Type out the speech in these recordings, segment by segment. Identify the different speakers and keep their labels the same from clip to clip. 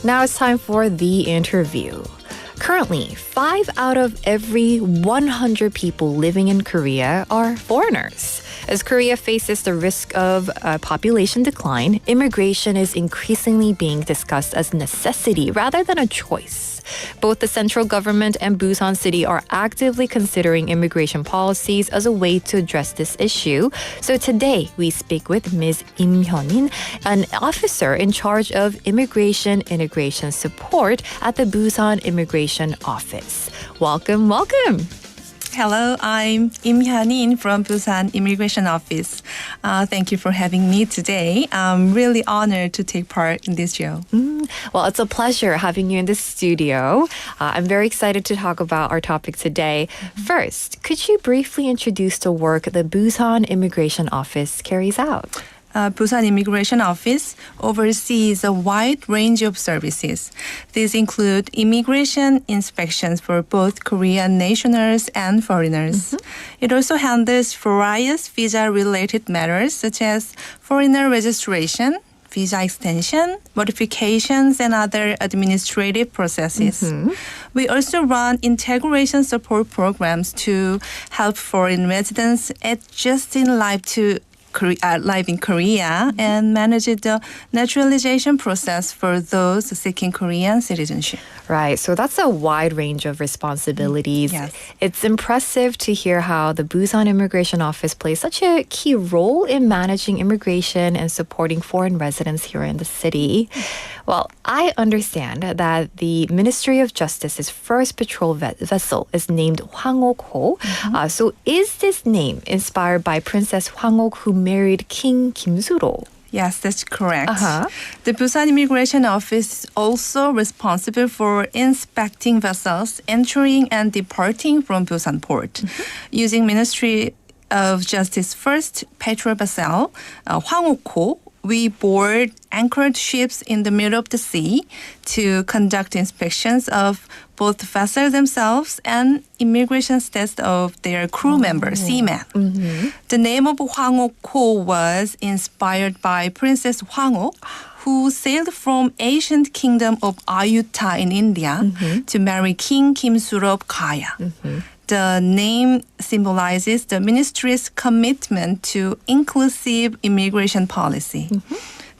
Speaker 1: Now it's time for the interview. Currently, 5 out of every 100 people living in Korea are foreigners. As Korea faces the risk of population decline, immigration is increasingly being discussed as a necessity rather than a choice. Both the central government and Busan City are actively considering immigration policies as a way to address this issue. So today, we speak with Ms. Im Hyun-in, an officer in charge of immigration integration support at the Busan Immigration Office. Welcome, welcome.
Speaker 2: Hello, I'm Im Hyun-in from Busan Immigration Office. Thank you for having me today. I'm really honored to take part in this show.
Speaker 1: Well, it's a pleasure having you in the studio. I'm very excited to talk about our topic today. First, could you briefly introduce the work the Busan Immigration Office carries out?
Speaker 2: Busan Immigration Office oversees a wide range of services. These include immigration inspections for both Korean nationals and foreigners. It also handles various visa-related matters such as foreigner registration, visa extension, modifications, and other administrative processes. We also run integration support programs to help foreign residents adjust in life in Korea and manage the naturalization process for those seeking Korean citizenship.
Speaker 1: Right, so that's a wide range of responsibilities.
Speaker 2: Yes.
Speaker 1: It's impressive to hear how the Busan Immigration Office plays such a key role in managing immigration and supporting foreign residents here in the city. Well, I understand that the Ministry of Justice's first patrol vessel is named Hwangok-ho. So is this name inspired by Princess Hwangok who married King Kim-suro?
Speaker 2: Yes, that's correct. The Busan Immigration Office is also responsible for inspecting vessels entering and departing from Busan port. Using Ministry of Justice first patrol vessel, Hwangok-ho, we board anchored ships in the middle of the sea to conduct inspections of both vessels themselves and immigration status of their crew members, seamen. The name of Hwangok-ho was inspired by Princess Hwangok, who sailed from ancient kingdom of Ayutthaya in India to marry King Kim-suro of Gaya. The name symbolizes the ministry's commitment to inclusive immigration policy.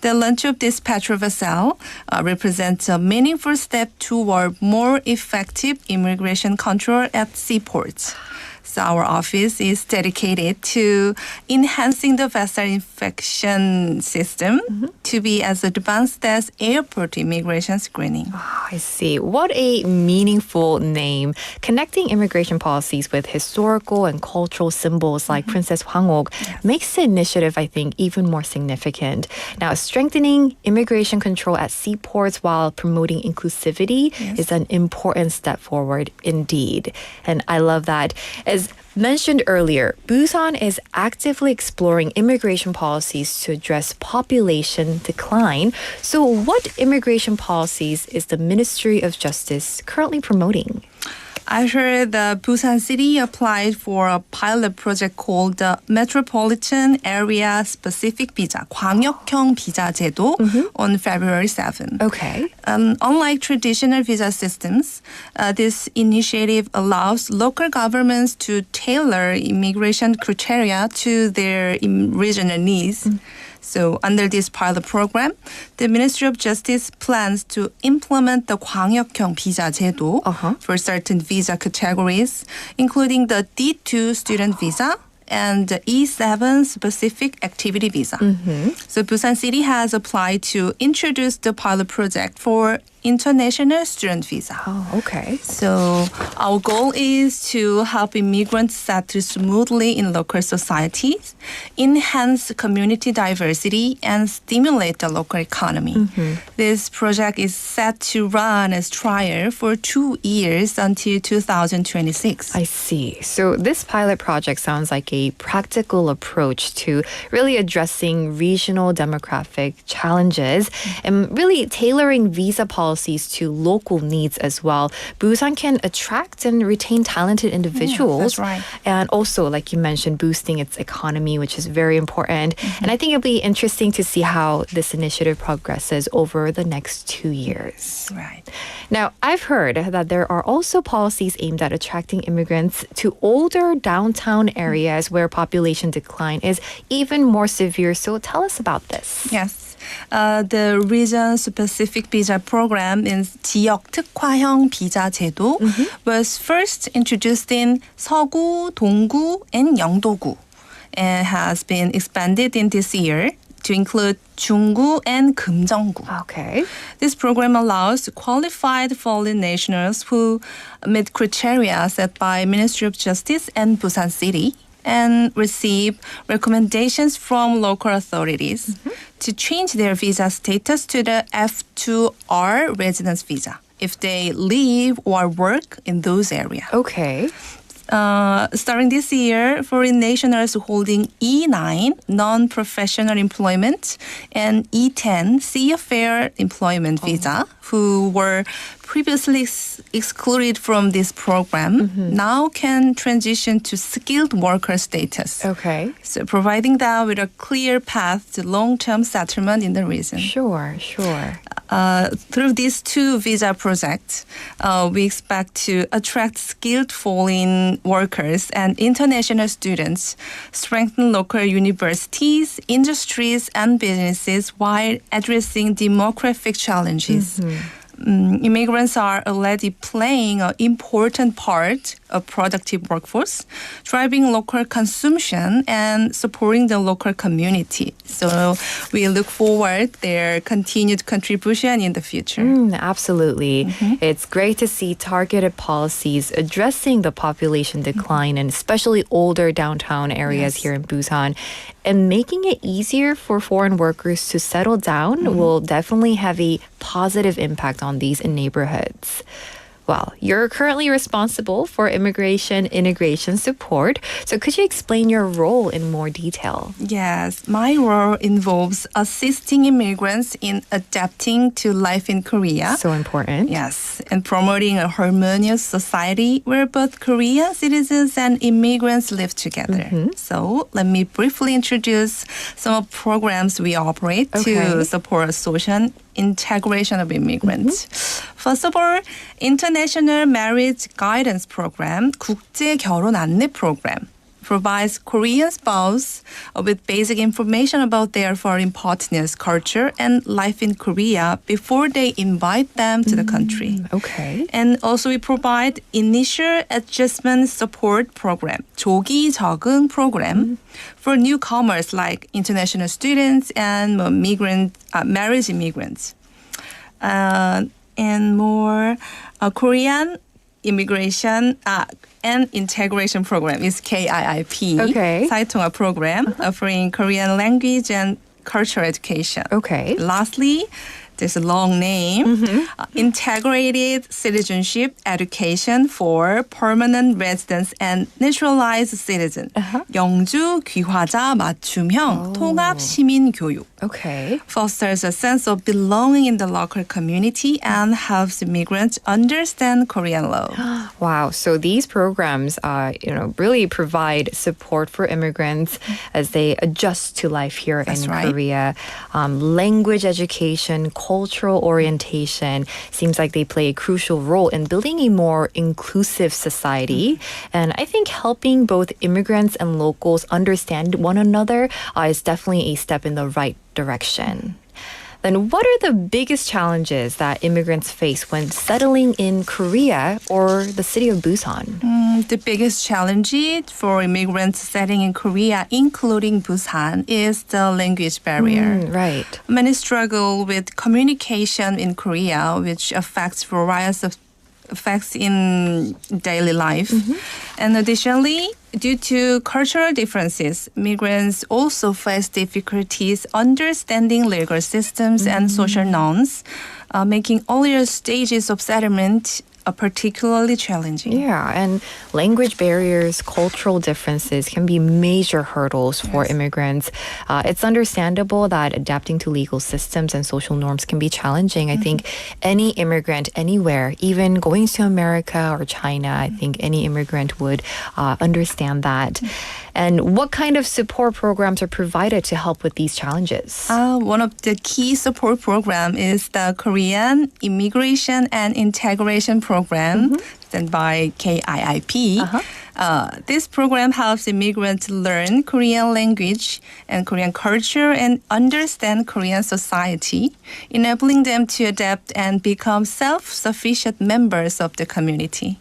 Speaker 2: The launch of this patrol vessel represents a meaningful step toward more effective immigration control at seaports. So our office is dedicated to enhancing the vessel inspection system to be as advanced as airport immigration screening.
Speaker 1: I see. What a meaningful name. Connecting immigration policies with historical and cultural symbols like Princess Hwangok makes the initiative, I think, even more significant. Now, strengthening immigration control at seaports while promoting inclusivity is an important step forward indeed. And I love that. As mentioned earlier, Busan is actively exploring immigration policies to address population decline. So what immigration policies is the Ministry of Justice currently promoting?
Speaker 2: I heard the Busan City applied for a pilot project called the Metropolitan Area Specific Visa, 광역형 비자 제도, on February 7.
Speaker 1: Okay.
Speaker 2: Unlike traditional visa systems, this initiative allows local governments to tailor immigration criteria to their regional needs. So under this pilot program, the Ministry of Justice plans to implement the 광역형 비자 제도 for certain visa categories, including the D2 student visa and the E7 specific activity visa. So Busan City has applied to introduce the pilot project for international student visa.
Speaker 1: Oh, okay.
Speaker 2: So our goal is to help immigrants settle smoothly in local societies, enhance community diversity, and stimulate the local economy. This project is set to run as trial for 2 years until 2026.
Speaker 1: I see. So this pilot project sounds like a practical approach to really addressing regional demographic challenges and really tailoring visa policies policies to local needs as well, Busan can attract and retain talented individuals.
Speaker 2: That's right.
Speaker 1: And also, like you mentioned, boosting its economy, which is very important. And I think it'll be interesting to see how this initiative progresses over the next 2 years.
Speaker 2: Right.
Speaker 1: Now, I've heard that there are also policies aimed at attracting immigrants to older downtown areas where population decline is even more severe. So tell us about this.
Speaker 2: Yes. The region-specific visa program in 지역 특화형 비자 제도 was first introduced in 서구, 동구, and 영도구, and has been expanded in this year to include 중구 and 금정구.
Speaker 1: Okay.
Speaker 2: This program allows qualified foreign nationals who meet criteria set by Ministry of Justice and Busan City and receive recommendations from local authorities to change their visa status to the F2R residence visa if they live or work in those areas.
Speaker 1: Okay.
Speaker 2: Starting this year, foreign nationals holding E9 non-professional employment and E10 seafarer employment visa who were previously excluded from this program now can transition to skilled worker status.
Speaker 1: Okay.
Speaker 2: So providing them with a clear path to long-term settlement in the region.
Speaker 1: Sure.
Speaker 2: Through these two visa projects, we expect to attract skilled foreign workers and international students, strengthen local universities, industries, and businesses while addressing demographic challenges. Immigrants are already playing an important part of productive workforce, driving local consumption and supporting the local community. So we look forward their continued contribution in the future.
Speaker 1: Absolutely. It's great to see targeted policies addressing the population decline and especially older downtown areas here in Busan. And making it easier for foreign workers to settle down will definitely have a positive impact on these neighborhoods. Well, you're currently responsible for immigration integration support. So could you explain your role in more detail?
Speaker 2: Yes, my role involves assisting immigrants in adapting to life in Korea.
Speaker 1: So important.
Speaker 2: Yes, and promoting a harmonious society where both Korean citizens and immigrants live together. So let me briefly introduce some of programs we operate to support social integration of immigrants. First of all, International Marriage Guidance Program, 국제 결혼 안내 program, provides Korean spouse with basic information about their foreign partner's culture and life in Korea before they invite them to the country.
Speaker 1: Okay.
Speaker 2: And also we provide initial adjustment support program, 조기 적응 program, for newcomers like international students and marriage immigrants. And more Korean immigration and integration program is KIIP.
Speaker 1: Okay.
Speaker 2: 사회통합 program offering Korean language and cultural education.
Speaker 1: Okay.
Speaker 2: Lastly, there's a long name, integrated citizenship education for permanent residents and naturalized citizens. 영주 귀화자 맞춤형 통합 시민 교육.
Speaker 1: Okay.
Speaker 2: Fosters a sense of belonging in the local community and helps immigrants understand Korean law.
Speaker 1: Wow. So these programs, really provide support for immigrants as they adjust to life here in Korea. Language education, cultural orientation seems like they play a crucial role in building a more inclusive society. And I think helping both immigrants and locals understand one another is definitely a step in the right direction. Then what are the biggest challenges that immigrants face when settling in Korea or the city of Busan?
Speaker 2: The biggest challenge for immigrants settling in Korea, including Busan, is the language barrier.
Speaker 1: Right.
Speaker 2: Many struggle with communication in Korea, which affects various of effects in daily life. And additionally, due to cultural differences, migrants also face difficulties understanding legal systems and social norms, making earlier stages of settlement particularly challenging.
Speaker 1: Yeah, and language barriers, cultural differences can be major hurdles for immigrants. It's understandable that adapting to legal systems and social norms can be challenging. I think any immigrant anywhere, even going to America or China, I think any immigrant would understand that. And what kind of support programs are provided to help with these challenges?
Speaker 2: One of the key support program is the Korean Immigration and Integration Program, sent by KIIP. This program helps immigrants learn Korean language and Korean culture and understand Korean society, enabling them to adapt and become self-sufficient members of the community.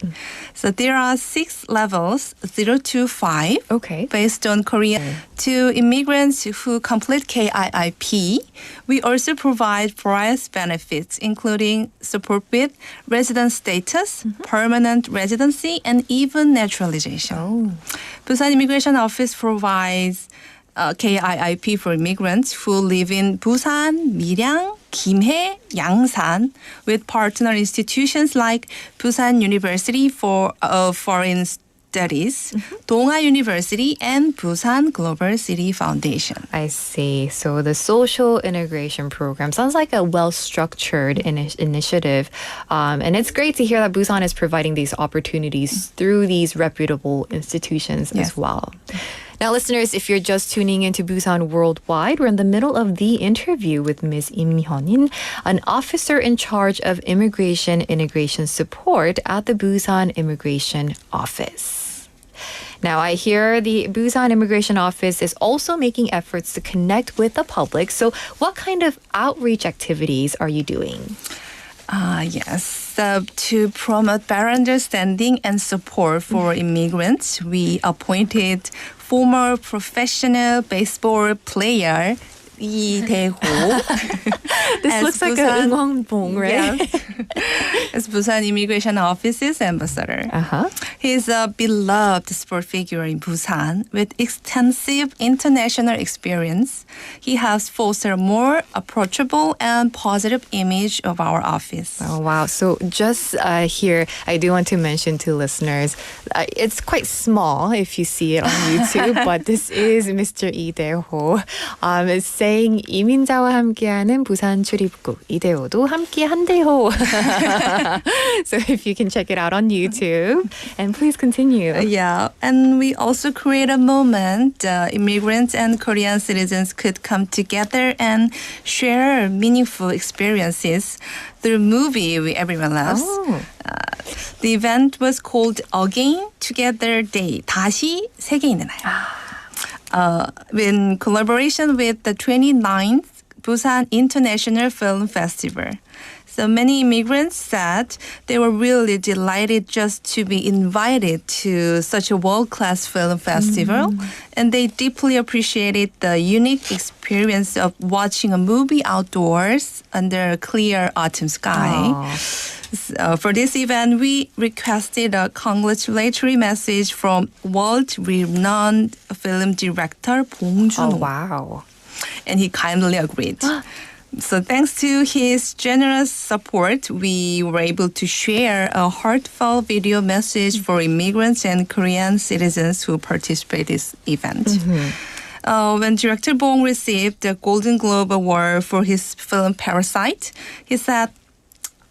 Speaker 2: So there are 6 levels, 0 to 5, based on Korean. To immigrants who complete KIIP, we also provide various benefits, including support with resident status, permanent residency, and even naturalization. Busan Immigration Office provides KIIP for immigrants who live in Busan, Miryang, Gimhae, Yangsan, with partner institutions like Busan University for Foreign Studies, Dongha University, and Busan Global City Foundation.
Speaker 1: I see. So the social integration program sounds like a well-structured initiative. And it's great to hear that Busan is providing these opportunities through these reputable institutions as well. Now, listeners, if you're just tuning into Busan World Wide, we're in the middle of the interview with Ms. Im Hyun-in, an officer in charge of immigration integration support at the Busan Immigration Office. Now, I hear the Busan Immigration Office is also making efforts to connect with the public. So what kind of outreach activities are you doing?
Speaker 2: To promote better understanding and support for immigrants, we appointed former professional baseball player Lee Dae-ho.
Speaker 1: This looks like an 응원봉, right?
Speaker 2: Yes. As Busan Immigration Office's ambassador. He's a beloved sport figure in Busan with extensive international experience. He has fostered a more approachable and positive image of our office.
Speaker 1: Oh, wow. So just here, I do want to mention to listeners, it's quite small if you see it on YouTube, but this is Mr. Lee Dae-ho. It's saying 이민자와 함께하는 부산출입국 이대호도 함께 한대호. So if you can check it out on YouTube. And please continue.
Speaker 2: And we also create a moment immigrants and Korean citizens could come together and share meaningful experiences through movie everyone loves. The event was called Again Together Day, 다시 세계 있는 날. In collaboration with the 29th Busan International Film Festival. So many immigrants said they were really delighted just to be invited to such a world-class film festival. And they deeply appreciated the unique experience of watching a movie outdoors under a clear autumn sky. For this event, we requested a congratulatory message from world-renowned film director Bong Joon-ho.
Speaker 1: Oh, wow.
Speaker 2: And he kindly agreed. So thanks to his generous support, we were able to share a heartfelt video message for immigrants and Korean citizens who participate in this event. When director Bong received the Golden Globe Award for his film Parasite, he said,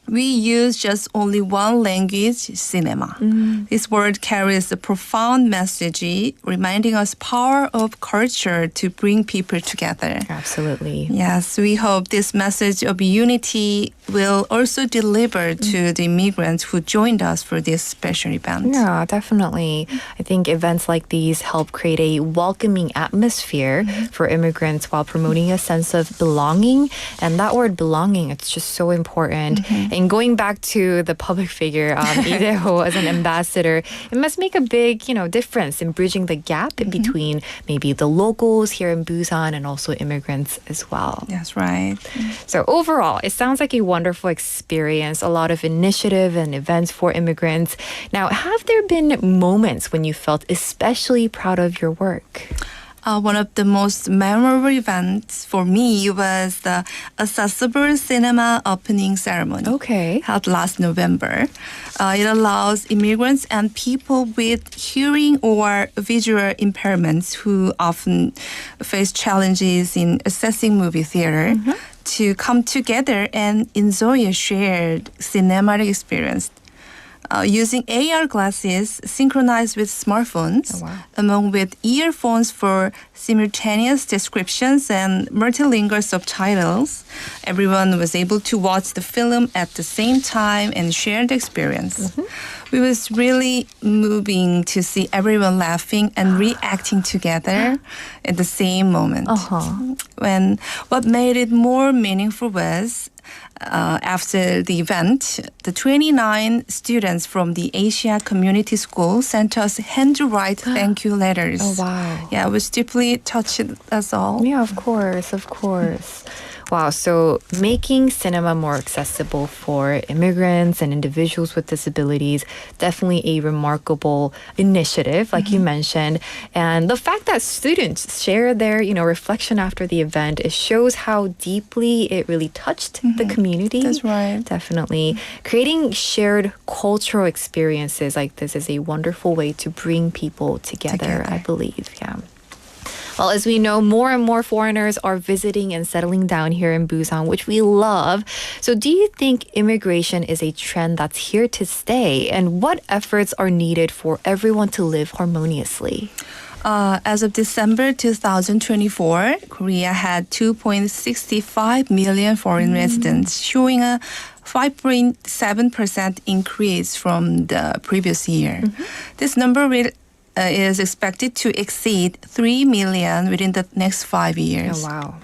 Speaker 2: "We use just only one language, cinema. This word carries a profound message, reminding us power of culture to bring people together."
Speaker 1: Absolutely.
Speaker 2: Yes, we hope this message of unity will also deliver to the immigrants who joined us for this special event.
Speaker 1: Yeah, definitely. I think events like these help create a welcoming atmosphere for immigrants while promoting a sense of belonging. And that word belonging, it's just so important. And going back to the public figure, Lee Dae-ho as an ambassador, it must make a big, difference in bridging the gap between maybe the locals here in Busan and also immigrants as well.
Speaker 2: That's right.
Speaker 1: So overall, it sounds like a wonderful experience, a lot of initiative and events for immigrants. Now, have there been moments when you felt especially proud of your work?
Speaker 2: One of the most memorable events for me was the accessible cinema opening ceremony.
Speaker 1: Okay.
Speaker 2: Held last November. It allows immigrants and people with hearing or visual impairments who often face challenges in accessing movie theater to come together and enjoy a shared cinematic experience. Using AR glasses synchronized with smartphones, along with earphones for simultaneous descriptions and multilingual subtitles, everyone was able to watch the film at the same time and share the experience. It was really moving to see everyone laughing and reacting together at the same moment. When what made it more meaningful was after the event, the 29 students from the Asia Community School sent us handwritten thank you letters.
Speaker 1: Oh, wow.
Speaker 2: Yeah, which deeply touched us all.
Speaker 1: Yeah, of course. Wow, so making cinema more accessible for immigrants and individuals with disabilities, definitely a remarkable initiative, like you mentioned. And the fact that students share their, reflection after the event, it shows how deeply it really touched the community.
Speaker 2: That's right.
Speaker 1: Definitely. Creating shared cultural experiences like this is a wonderful way to bring people together. I believe. Yeah. Well, as we know, more and more foreigners are visiting and settling down here in Busan, which we love. So do you think immigration is a trend that's here to stay? And what efforts are needed for everyone to live harmoniously?
Speaker 2: As of December 2024, Korea had 2.65 million foreign residents, showing a 5.7% increase from the previous year. This number is expected to exceed 3 million within the next 5 years.
Speaker 1: Oh, wow.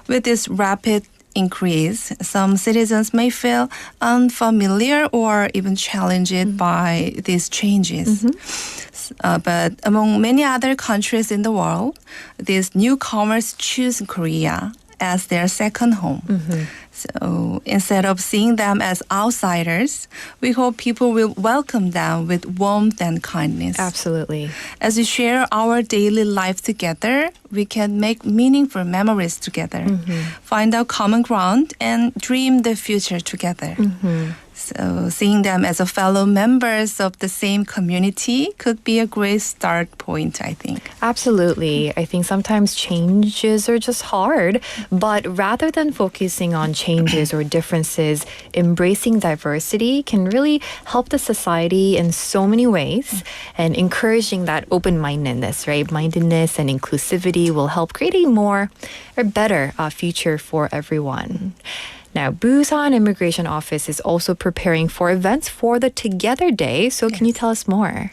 Speaker 2: With this rapid increase, some citizens may feel unfamiliar or even challenged by these changes. But among many other countries in the world, these newcomers choose Korea as their second home. So instead of seeing them as outsiders, we hope people will welcome them with warmth and kindness.
Speaker 1: Absolutely.
Speaker 2: As we share our daily life together, we can make meaningful memories together, find our common ground, and dream the future together. So seeing them as a fellow members of the same community could be a great start point, I think.
Speaker 1: Absolutely. I think sometimes changes are just hard, but rather than focusing on changes or differences, embracing diversity can really help the society in so many ways, and encouraging that open-mindedness, right? Mindedness and inclusivity will help create a more or better future for everyone. Now, Busan Immigration Office is also preparing for events for the Together Day. So can you tell us more?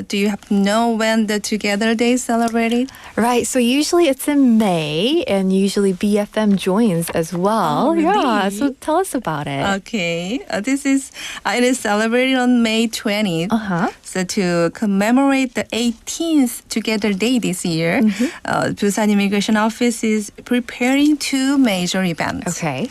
Speaker 2: Do you happen to know when the Together Day is celebrated?
Speaker 1: Right. So usually it's in May, and usually BFM joins as well.
Speaker 2: Oh, really?
Speaker 1: Yeah. So tell us about it.
Speaker 2: Okay. It is celebrated on May 20th. So to commemorate the 18th Together Day this year, Busan Immigration Office is preparing two major events.
Speaker 1: Okay.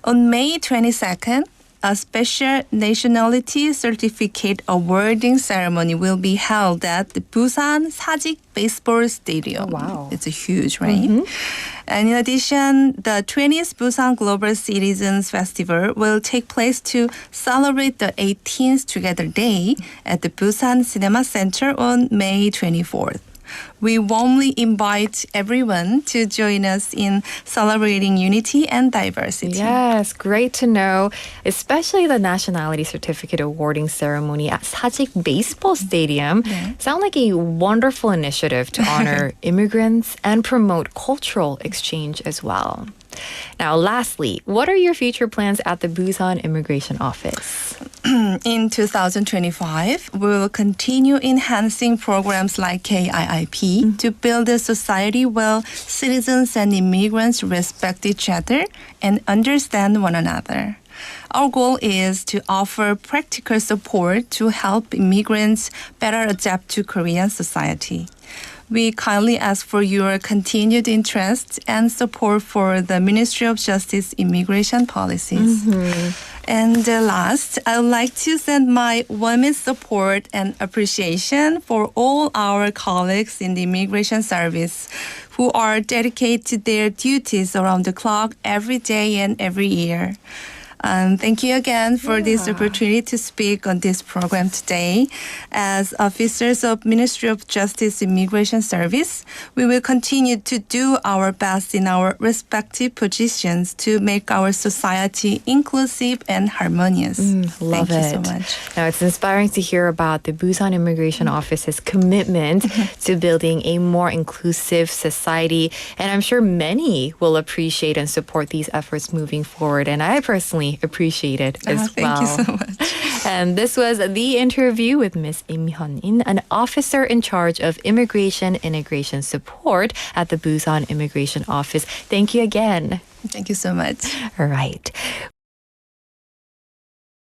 Speaker 2: On May 22nd, a special nationality certificate awarding ceremony will be held at the Busan 사직 Baseball Stadium.
Speaker 1: Oh, wow.
Speaker 2: It's a huge, right? And in addition, the 20th Busan Global Citizens Festival will take place to celebrate the 18th Together Day at the Busan Cinema Center on May 24th. We warmly invite everyone to join us in celebrating unity and diversity.
Speaker 1: Yes, great to know, especially the nationality certificate awarding ceremony at 사직 Baseball Stadium. Sound like a wonderful initiative to honor immigrants and promote cultural exchange as well. Now, lastly, what are your future plans at the Busan Immigration Office?
Speaker 2: In 2025, we will continue enhancing programs like KIIP to build a society where citizens and immigrants respect each other and understand one another. Our goal is to offer practical support to help immigrants better adapt to Korean society. We kindly ask for your continued interest and support for the Ministry of Justice immigration policies. And last, I would like to send my warmest support and appreciation for all our colleagues in the immigration service who are dedicated to their duties around the clock every day and every year. Thank you again for this opportunity to speak on this program today. As officers of Ministry of Justice Immigration Service, we will continue to do our best in our respective positions to make our society inclusive and harmonious.
Speaker 1: Love
Speaker 2: Thank you so
Speaker 1: it.
Speaker 2: much.
Speaker 1: Now, it's inspiring to hear about the Busan Immigration Office's commitment to building a more inclusive society. And I'm sure many will appreciate and support these efforts moving forward. And I personally appreciate it as well.
Speaker 2: Thank you so much.
Speaker 1: And this was the interview with Ms. Im Hyun-in, an officer in charge of immigration integration support at the Busan Immigration Office. Thank you again.
Speaker 2: Thank you so much.
Speaker 1: All right.